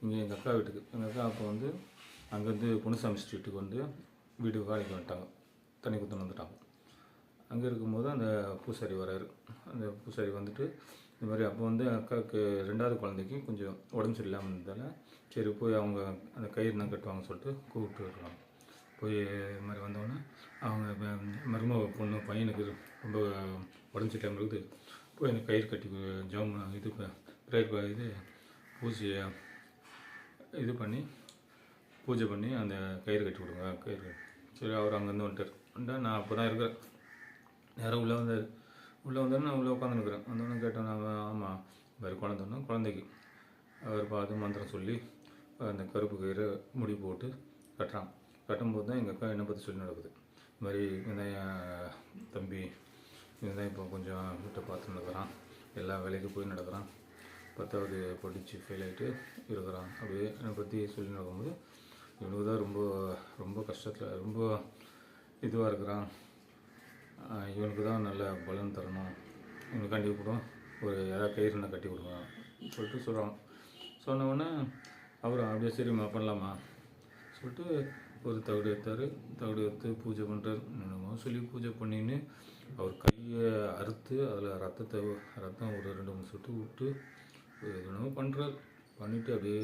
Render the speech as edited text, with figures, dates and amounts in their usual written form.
இங்கே எங்கள் அக்கா வீட்டுக்கு. எங்கள் அக்கா அப்போ வந்து அங்கேருந்து பொன்னுசாமி ஸ்ட்ரீட்டுக்கு வந்து வீடு வாடகைக்கு வந்துட்டாங்க, தண்ணி குத்தணும் வந்துட்டாங்க. அங்கே இருக்கும்போது அந்த பூசாரி வராரு. அந்த பூசாரி வந்துட்டு இந்த மாதிரி அப்போ வந்து அக்காவுக்கு 2வது குழந்தைக்கு கொஞ்சம் உடம்பு சரியில்லாமல் இருந்ததால் சரி போய் அவங்க அந்த கயிறு தான் கட்டுவாங்கன்னு சொல்லிட்டு கூப்பிட்டு வருவாங்க. போய் இது மாதிரி வந்தோடனே அவங்க மருமக பொண்ணு பையனுக்கு ரொம்ப உடம்பு சரியில்லாமல் இருக்குது, போய் அந்த கயிறு கட்டி இது பிரேயர் இது பூஜையை இது பண்ணி பூஜை பண்ணி அந்த கயிறு கட்டி விடுங்க கயிறு. சரி அவர் அங்கேருந்து வந்துட்டார். நான் அப்போ தான் இருக்கிறேன். யாரும் உள்ளே வந்தோடனே நான் உள்ளே உட்காந்துருக்குறேன். வந்தோடனே கேட்டேன் நான், ஆமாம் வேறு குழந்தைக்கு அவர் பார்த்து மந்திரம் சொல்லி அந்த கருப்பு கயிறு முடி போட்டு கட்டுறான். கட்டும்போது தான் எங்கள் அக்கா என்னை பற்றி சொல்லி நடக்குது. இது மாதிரி இவன் என் தம்பி, இவன் தான் இப்போ கொஞ்சம் வீட்டை பார்த்து நடக்கிறான், எல்லா வேலைக்கும் போய் நடக்கிறான், 10வது படித்து ஃபெயில் ஆகிட்டு இருக்கிறான். அப்படியே என்னை பற்றி சொல்லி நடக்கும்போது இவனுக்கு தான் ரொம்ப ரொம்ப கஷ்டத்தில் ரொம்ப இதுவாக இருக்கிறான், இவனுக்கு தான் நல்ல பலன் தரணும், இவனுக்கு கட்டி கூட ஒரு யாராவது கயிறுனா கட்டி கொடுங்க சொல்லிட்டு சொல்கிறான். சொன்னவுடனே அவர் அப்படியே சரிம்மா பண்ணலாமா சொல்லிட்டு ஒரு தகடு எடுத்தார். தகடு எடுத்து பூஜை பண்ணுறாரு. என்னமோ சொல்லி பூஜை பண்ணின்னு அவர் கையை அறுத்து அதில் ரத்தம் ஒரு 2-3 சொட்டு விட்டு என்னமோ பண்ணுறாரு. பண்ணிவிட்டு அப்படியே